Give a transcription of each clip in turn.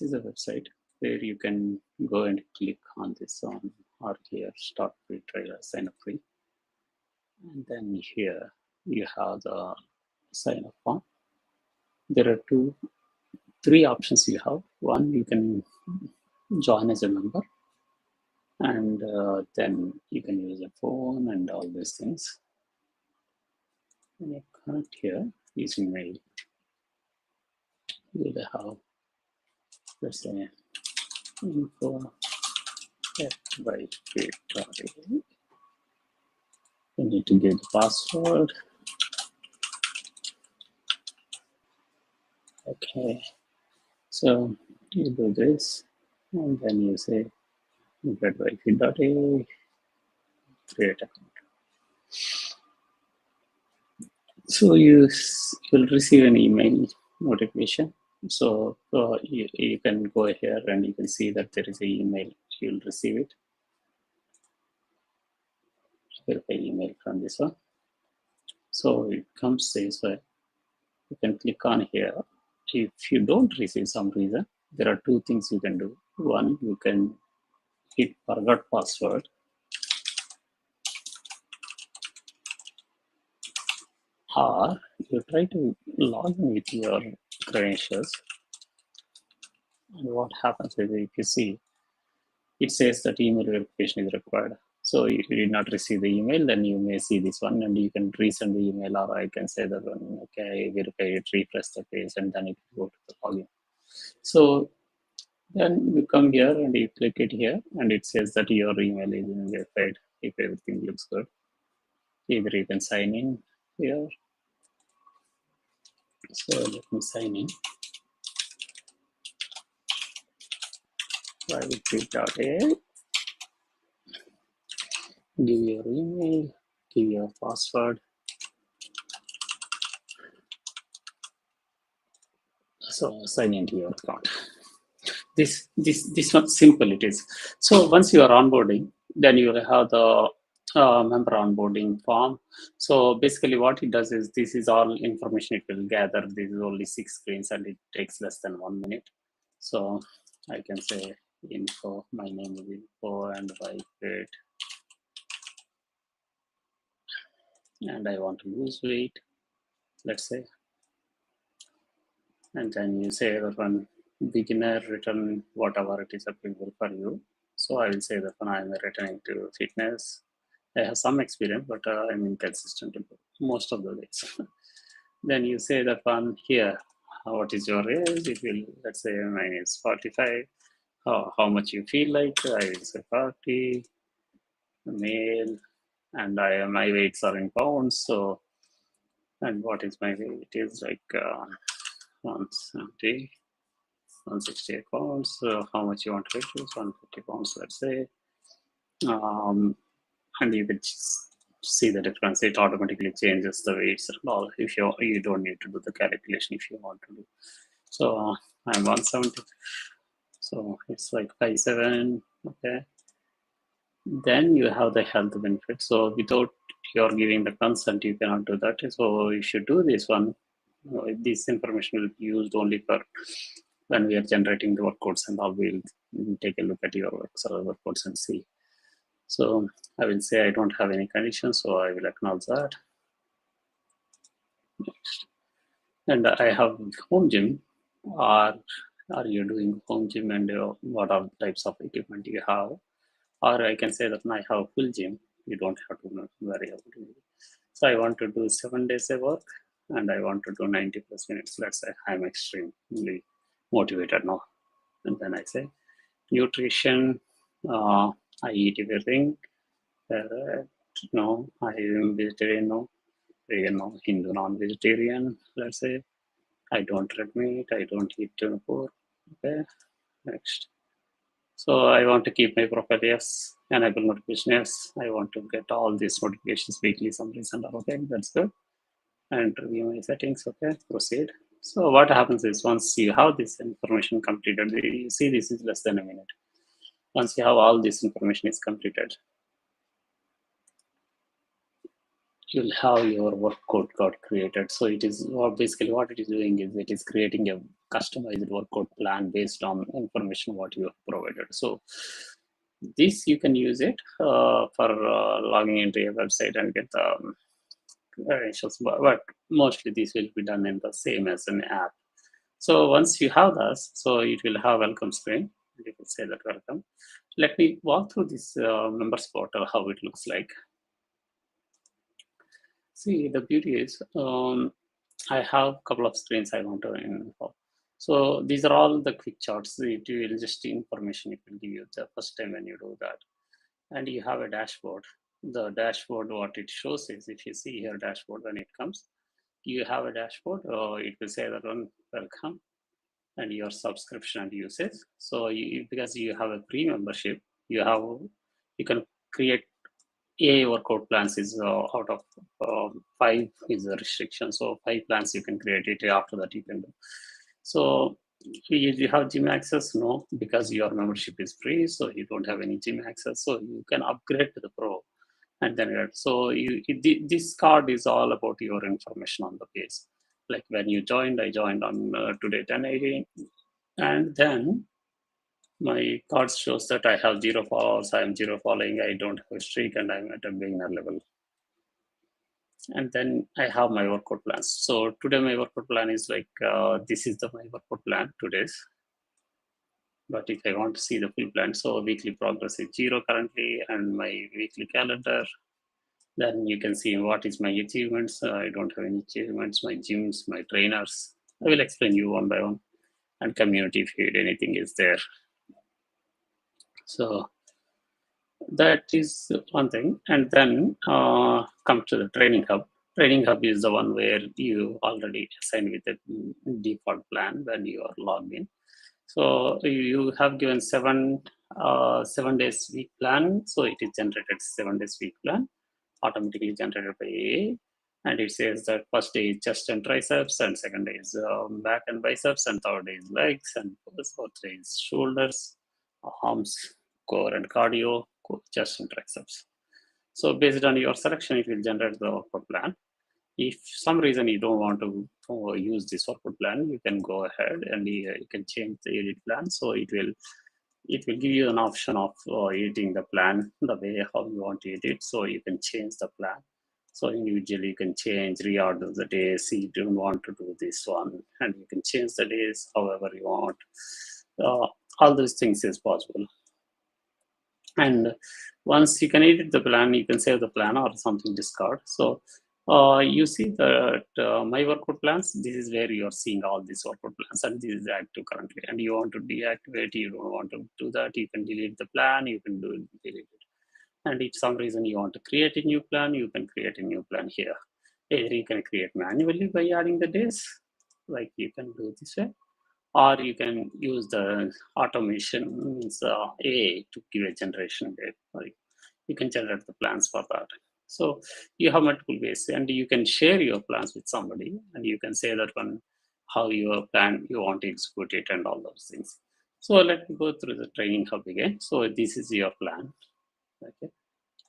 this is a website where you can go and click on this on or here start free trial sign up free, and then here you have the sign up form. There are three options you have. One, you can join as a member, and then you can use a phone and all these things. When you connect here using mail, you will have, let's say, info at WibeFit.in. You need to give the password. Okay, so you do this, and then you say get WibeFit.in, create account. So you will receive an email notification. So you can go here and you can see that there is an email. You'll receive it. Verify email from this one. So it comes this way. You can click on here. If you don't receive some reason, there are two things you can do. One, you can hit forgot password. Or you try to log in with your credentials. And what happens is, if you see, it says that email verification is required. So if you did not receive the email, then you may see this one and you can resend the email, or I can say that one, okay, verify it, refresh the page, and then it will go to the login. So then you come here and you click it here, and it says that your email is verified if everything looks good. Either you can sign in here. So let me sign in. WibeFit.in. Give your email, give your password. So sign into your account. This one simple it is. So once you are onboarding, then you will have the member onboarding form. So basically what it does is, this is all information it will gather. This is only 6 screens and it takes less than 1 minute. So I can say info, my name is info and WibeFit, and I want to lose weight, let's say. And then you say that one beginner, return, whatever it is applicable for you. So I will say that when I'm returning to fitness, I have some experience, but I'm inconsistent most of the days. Then you say that one here, what is your age? It will, let's say mine is 45. How much you feel like? I will say 40, male, and my weights are in pounds. So, and what is my weight? It is like 170. 168 pounds. How much you want to reduce? 150 pounds, let's say. And you can see the difference. It automatically changes the weights and all. If you don't need to do the calculation if you want to do. So I'm 170. So it's like 57. Okay. Then you have the health benefit. So without your giving the consent, you cannot do that. So you should do this one. This information will be used only for when we are generating the workouts, and all. We'll take a look at your Excel workouts and see. So I will say I don't have any conditions, so I will acknowledge that. Next. And I have home gym. Are you doing home gym, and what are the types of equipment you have? Or I can say that I have full gym. You don't have to worry about it. So I want to do 7 days a work, and I want to do 90 plus minutes. Let's say I'm extremely motivated now. And then I say nutrition, I eat everything. No, I am vegetarian, no, vegan, no, Hindu, non-vegetarian. Let's say I don't red meat, I don't eat tuna pork. Okay, next. So I want to keep my profile, yes. Enable notification, yes. I want to get all these notifications weekly, summaries, and all. Okay, that's good. And review my settings. Okay, proceed. So what happens is, once you have this information completed, you see this is less than a minute. Once you have all this information is completed, you'll have your work code got created. So it is basically what it is doing is, it is creating a customized workout plan based on information what you have provided. So this you can use it for logging into your website and get the credentials, but mostly this will be done in the same as an app. So once you have this, so it will have welcome screen. You can say that welcome. Let me walk through this members portal, how it looks like. See, the beauty is I have a couple of screens I want to info. So these are all the quick charts. It will just information it will give you the first time when you do that. And you have a dashboard. The dashboard, what it shows is, if you see here dashboard when it comes, you have a dashboard, it will say that one welcome and your subscription and usage. So because you have a free membership, you can create a workout plans is out of 5 is a restriction. So 5 plans you can create it. After that you can do. So you have gym access? No, because your membership is free, so you don't have any gym access. So you can upgrade to the pro, and then so this card is all about your information on the page. Like when you joined, I joined on today 10:18, and then my card shows that I have 0 followers, I am 0 following, I don't have a streak, and I'm at a beginner level. And then I have my workout plans. So today my workout plan is like, this is my workout plan today's. But if I want to see the full plan, so weekly progress is 0 currently, and my weekly calendar, then you can see what is my achievements. I don't have any achievements, my gyms, my trainers. I will explain you one by one, and community feed, anything is there. So that is one thing. And then come to the training hub. Training hub is the one where you already assigned with the default plan when you are logged in. So you have given 7 days week plan. So it is generated 7 days week plan, automatically generated by AA. And it says that first day is chest and triceps, and second day is back and biceps, and third day is legs, and fourth day is shoulders, arms, core and cardio, chest and triceps. So based on your selection, it will generate the workout plan. If some reason you don't want to use this workout plan, you can go ahead and you can change the edit plan. So it will give you an option of editing the plan the way how you want to edit. So you can change the plan. So individually you can change, reorder the days. You don't want to do this one, and you can change the days however you want. All those things is possible. And once you can edit the plan, you can save the plan or something discard. So you see that my workout plans, this is where you are seeing all these workout plans, and this is active currently. And you want to deactivate, you don't want to do that, you can delete the plan, you can delete it. And if some reason you want to create a new plan, you can create a new plan here. Either you can create manually by adding the days, like you can do this way, or you can use the automation, means AI, to give a generation date. Like you can generate the plans for that. So you have multiple ways, and you can share your plans with somebody, and you can say that one how your plan you want to execute it and all those things. So let me go through the training hub again. So this is your plan, okay,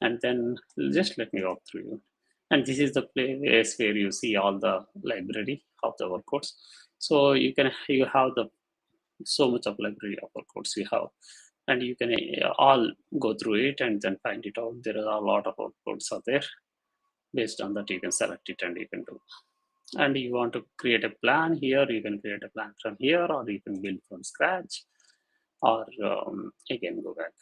and then just let me walk through you. And this is the place where you see all the library of the workouts. So you have the so much of library of workouts you have, and you can all go through it and then find it out. There are a lot of workouts out there. Based on that, you can select it and you can do. And you want to create a plan here, you can create a plan from here, or you can build from scratch, or again go back.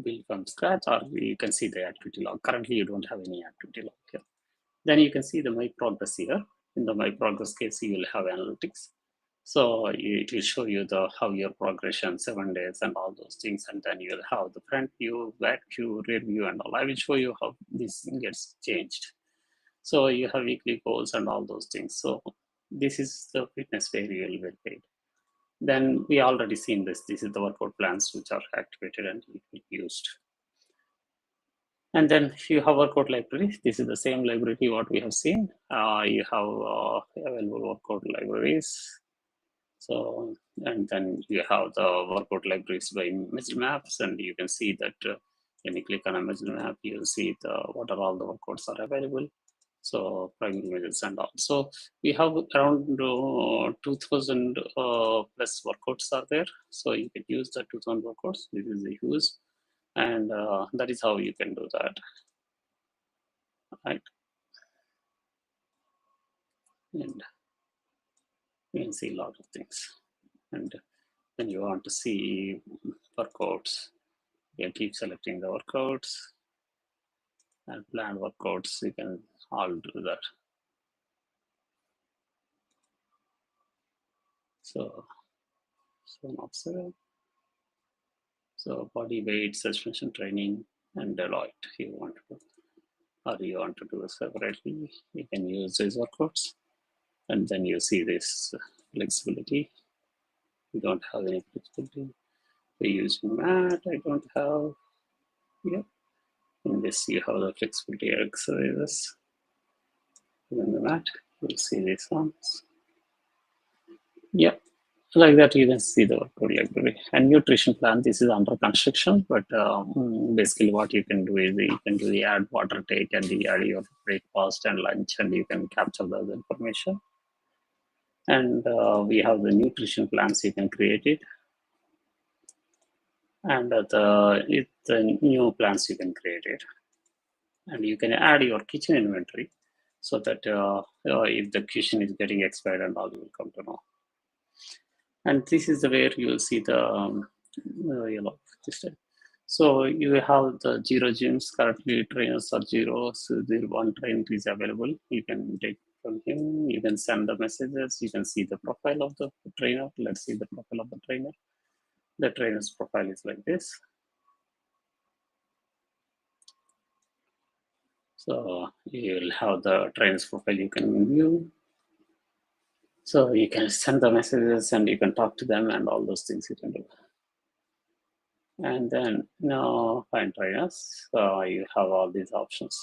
Build from scratch, or you can see the activity log. Currently, you don't have any activity log here. Then you can see the my progress here. In the my progress case, you will have analytics. So it will show you how your progression, 7 days and all those things. And then you will have the front view, back view, rear view, and all. I will show you how this gets changed. So you have weekly goals and all those things. So this is the fitness variable will be paid. Then we already seen this. This is the workout plans which are activated and used. And then you have workout libraries. This is the same library what we have seen. You have available workout libraries. So, and then you have the workout libraries by muscle maps, and you can see that when you click on a muscle map, you'll see what are all the workouts are available. So primary images and all. So we have around 2000 plus workouts are there. So you can use the 2000 workouts. This is the use, and that is how you can do that, right? And you can see a lot of things. And when you want to see workouts, you can keep selecting the workouts and plan workouts. You can all do that. So observe. So body weight, suspension training, and Deloitte. You want to, or you want to do it separately. You can use these workouts, and then you see this flexibility. You don't have any flexibility. We're using mat. I don't have. Yeah. In this, you have the flexibility exercises. In the mat, you'll see these ones. Yeah. Like that, you can see the workout library and nutrition plan. This is under construction, but basically what you can do is you can do the add water take and the add your breakfast and lunch, and you can capture those information. And we have the nutrition plans. You can create it, and the new plans you can create it, and you can add your kitchen inventory, so that if the kitchen is getting expired and all, you will come to know. And this is where you will see the this time. So you have the 0 gyms. Currently trainers are 0, so there one trainer is available. You can take from him, you can send the messages, you can see the profile of the trainer. Let's see the profile of the trainer. The trainer's profile is like this. So you will have the trainer's profile you can view. So you can send the messages and you can talk to them and all those things you can do. And then now find trainers. So you have all these options.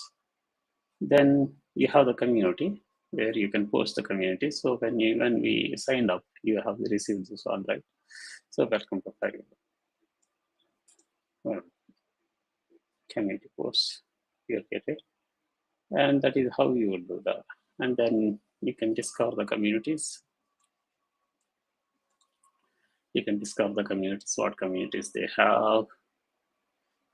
Then you have the community where you can post the community. So when we signed up, you have received this one, right? So welcome to Fiverr. Community post. You'll get it. And that is how you will do that. And then you can discover the communities. You can discover the communities, what communities they have,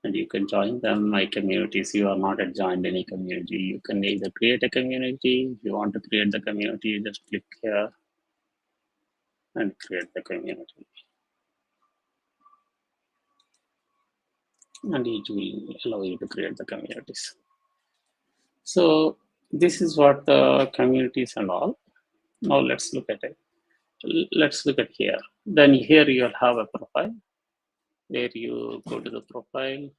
and you can join them. My communities, you are not joined any community. You can either create a community. If you want to create the community, you just click here and create the community. And it will allow you to create the communities. So this is what the communities and all. Now let's look at it. Let's look at here. Then here you'll have a profile where you go to the profile,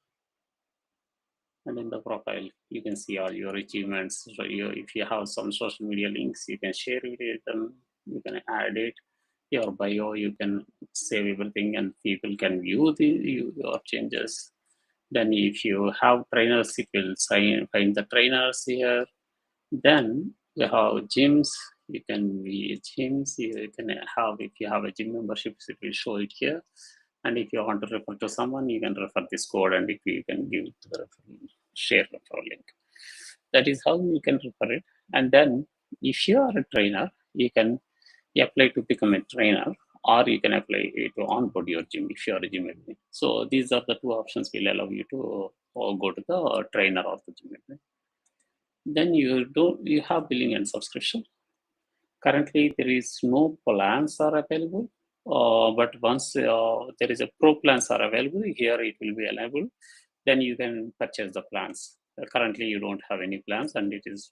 and in the profile you can see all your achievements. So if you have some social media links, you can share it with them. You can add it. Your bio, you can save everything, and people can view your changes. Then if you have trainers, you will find the trainers here. Then you have gyms. You can be gyms. You can have, if you have a gym membership, it will show it here. And if you want to refer to someone, you can refer this code, and if you can give it to the share referral link. That is how you can refer it. And then if you are a trainer, you can apply to become a trainer, or you can apply to onboard your gym if you are a gym admin. So these are the two options will allow you to go to the trainer or the gym admin. Then you have billing and subscription. Currently, there is no plans are available, but once there is a pro plans are available, here it will be available. Then you can purchase the plans. Currently, you don't have any plans, and it is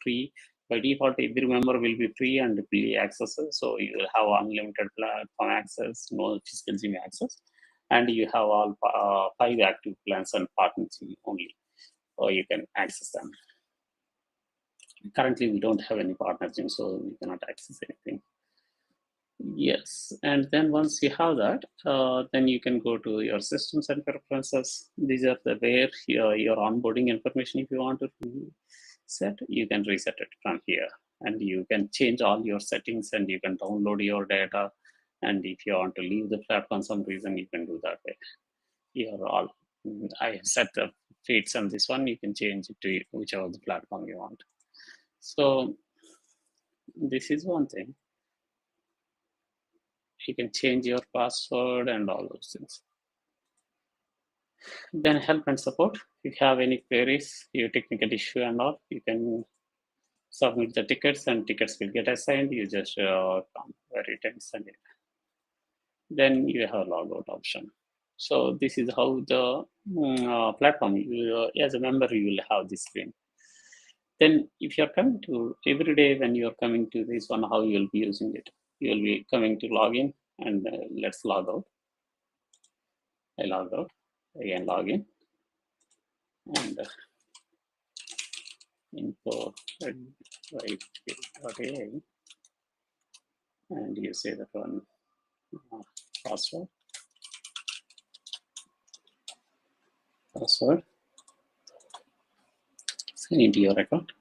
free. By default, every member will be free and free access. So you will have unlimited platform access, no physical gym access, and you have all 5 active plans and partners only, or you can access them. Currently, we don't have any partner gym, so we cannot access anything. Yes, and then once you have that, then you can go to your systems and preferences. These are the where your onboarding information. If you want to set, you can reset it from here, and you can change all your settings, and you can download your data. And if you want to leave the platform some reason, you can do that way. You're all. I set the feeds on this one. You can change it to whichever the platform you want. So this is one thing. You can change your password and all those things. Then help and support. If you have any queries, your technical issue and all, you can submit the tickets and tickets will get assigned. You just come write and send it. Then you have a logout option. So this is how the platform, as a member, you will have this screen. Then if you're coming to every day when you're coming to this one, how you'll be using it. You'll be coming to login and let's log out. I log out, again log in and info WibeFit.ai and you say that one password. Sign into your account.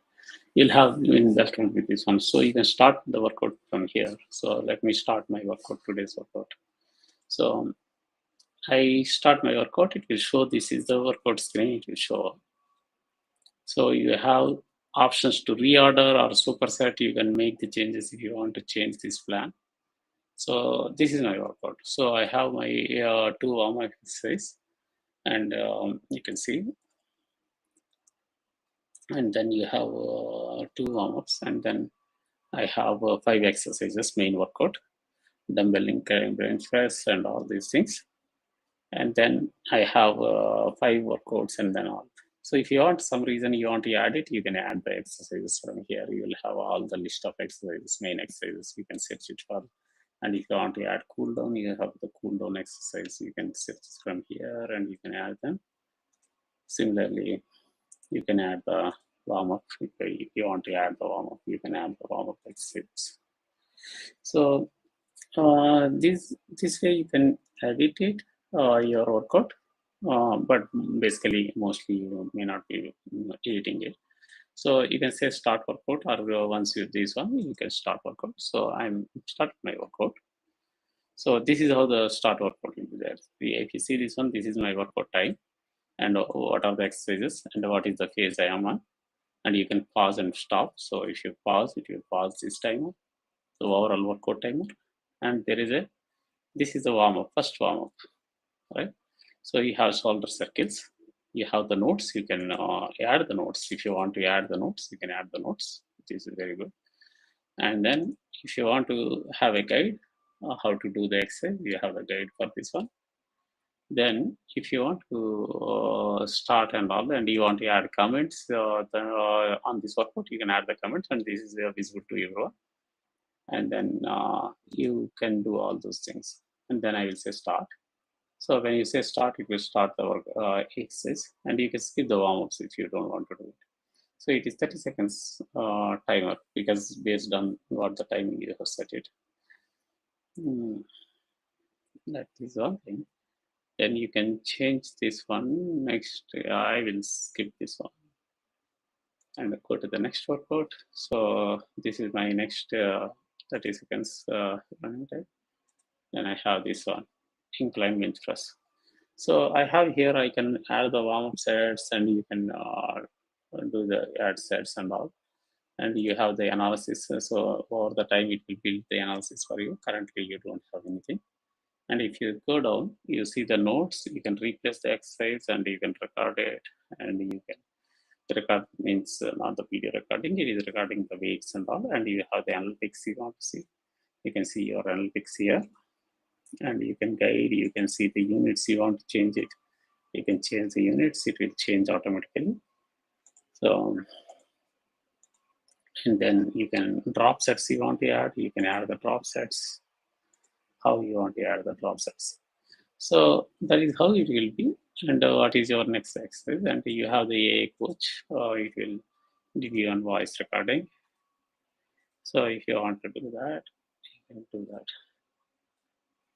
You'll have been welcomed with this one. So you can start the workout from here. So let me start my workout, today's workout. So I start my workout, it will show this is the workout screen, it will show. So you have options to reorder or superset. You can make the changes if you want to change this plan. So this is my workout. So I have my 2 warm-up exercise and you can see. And then you have 2 warm-ups and then I have 5 exercises, main workout, dumbbelling, carrying bench press and all these things. And then I have 5 workouts and then all. So if you want some reason you want to add it, you can add the exercises from here. You will have all the list of exercises, main exercises. You can search it for. And if you want to add cool down, you have the cool down exercise. You can search from here and you can add them. Similarly, you can add the warm up. If you want to add the warm up, you can add the warm up exercises. So this way you can edit it your workout, but basically mostly you may not be editing it. So you can say start workout, or once you this one you can start workout. So I'm starting my workout. So this is how the start workout will be there. If you see this one, this is my workout time and what are the exercises and what is the phase I am on, and you can pause and stop. So if you pause, it will pause this timer, the overall workout timer, and there is a this is the warm up, first warm up, right? So you have shoulder circles, you have the notes, you can add the notes. If you want to add the notes, you can add the notes, which is very good. And then if you want to have a guide, how to do the exercise, you have a guide for this one. Then if you want to start and all, and you want to add comments on this workout, you can add the comments and this is visible to everyone. And then you can do all those things. And then I will say start. So when you say start, it will start the exercise and you can skip the warm-ups if you don't want to do it. So it is 30 seconds timer because based on what the timing you have set it. That is one thing. Then you can change this one. Next, I will skip this one and go to the next workout. So this is my next 30 seconds running time. Then I have this one, incline bench press. So I have here, I can add the warm-up sets and you can do the add sets and all. And you have the analysis. So over the time, it will build the analysis for you. Currently, you don't have anything. And if you go down, you see the notes, you can replace the exercise and you can record it. And you can record means not the video recording, it is recording the weights and all. And you have the analytics you want to see. You can see your analytics here. And you can guide, you can see the units you want to change it. You can change the units, it will change automatically. So, and then you can drop sets you want to add, you can add the drop sets, how you want to add the drop sets. So that is how it will be. And what is your next exercise? And you have the AI coach, it will give you on voice recording. So if you want to do that, you can do that.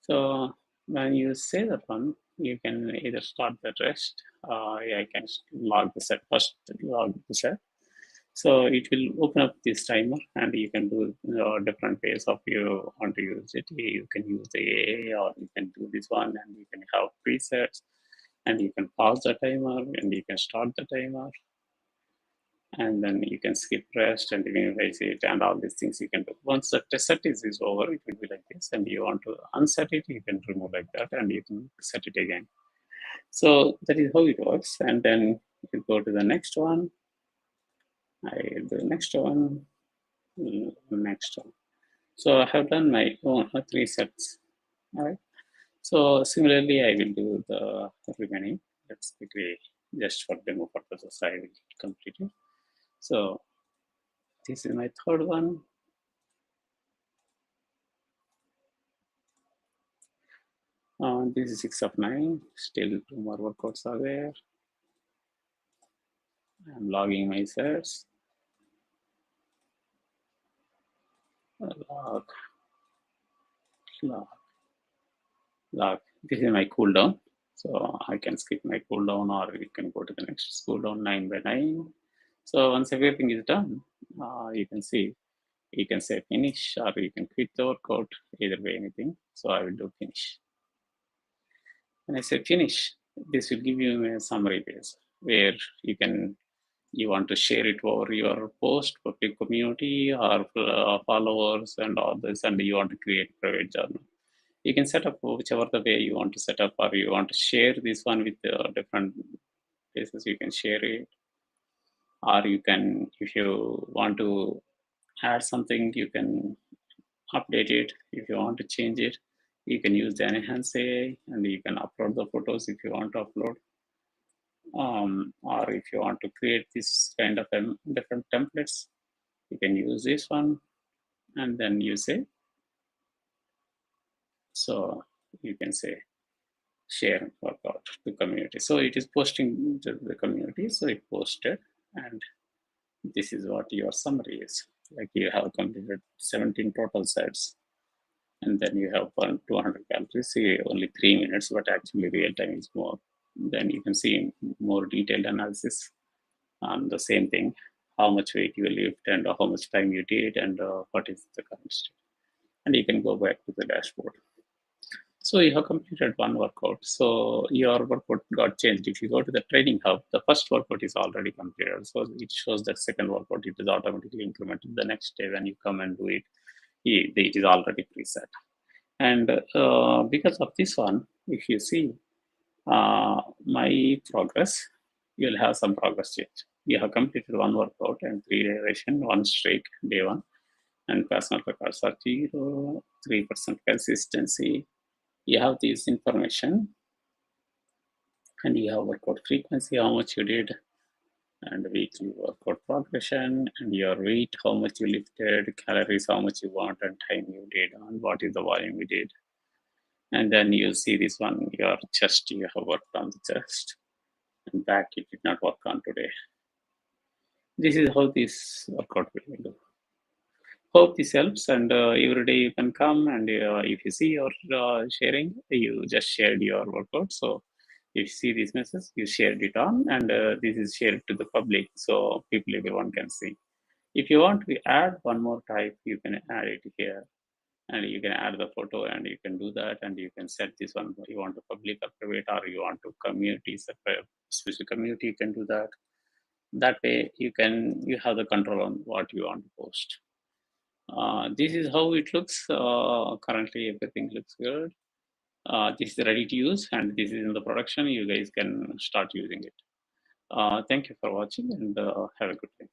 So when you say that one, you can either start the rest. I can log the set first, log the set. So it will open up this timer and you can do different ways of you want to use it. You can use the AA or you can do this one and you can have presets and you can pause the timer and you can start the timer. and then you can skip rest and minimize it and all these things you can do. Once the set is over, it will be like this, and you want to unset it, you can remove like that, and you can set it again. So that is how it works. And then you go to the next one. I do the next one, next one. So I have done my own 3 sets. All right. So similarly, I will do the remaining. Let's quickly, just for demo purposes, I will complete it. So this is my third one. This is 6 of 9. Still 2 more workouts are there. I'm logging my sets. Log, log, log. This is my cooldown. So I can skip my cooldown, or you can go to the next cooldown 9 by 9. So once everything is done, you can see, you can say finish, or you can quit the workout, either way, anything. So I will do finish. When I say finish, this will give you a summary page where you want to share it over your post, public community, or followers and all this, and you want to create private journal. You can set up whichever the way you want to set up, or you want to share this one with different places, you can share it. Or you can, if you want to add something, you can update it. If you want to change it, you can use the enhance AI, and you can upload the photos if you want to upload. Or if you want to create this kind of different templates, you can use this one, and then you say, so you can say share workout to community. So it is posting to the community, so it posted, and this is what your summary is. Like you have completed 17 total sets, and then you have 200 calories, see only 3 minutes, but actually real time is more. Then you can see more detailed analysis on the same thing, how much weight you lift and how much time you did, and what is the current state. And you can go back to the dashboard. So you have completed one workout. So your workout got changed. If you go to the training hub, the first workout is already completed. So it shows that second workout, it is automatically implemented the next day when you come and do it. It is already preset. And because of this one, if you see my progress, you'll have some progress change. You have completed one workout and 3 duration, 1 streak, day 1, and personal records are 0, 3% consistency. You have this information, and you have workout frequency, how much you did, and weekly workout progression, and your weight, how much you lifted, calories, how much you want, and time you did, and what is the volume you did. And then you see this one, your chest, you have worked on the chest, and back it did not work on today. This is how this workout will do. Hope this helps, and every day you can come, and if you see your sharing, you just shared your workout. So if you see this message, you shared it on, and this is shared to the public, so everyone can see. If you want to add one more type, you can add it here, and you can add the photo, and you can do that, and you can set this one. You want to public or private, or you want to community, separate special community, you can do that. That way you have the control on what you want to post. This is how it looks. Currently, everything looks good. This is ready to use, and this is in the production. You guys can start using it. Thank you for watching, and have a good day.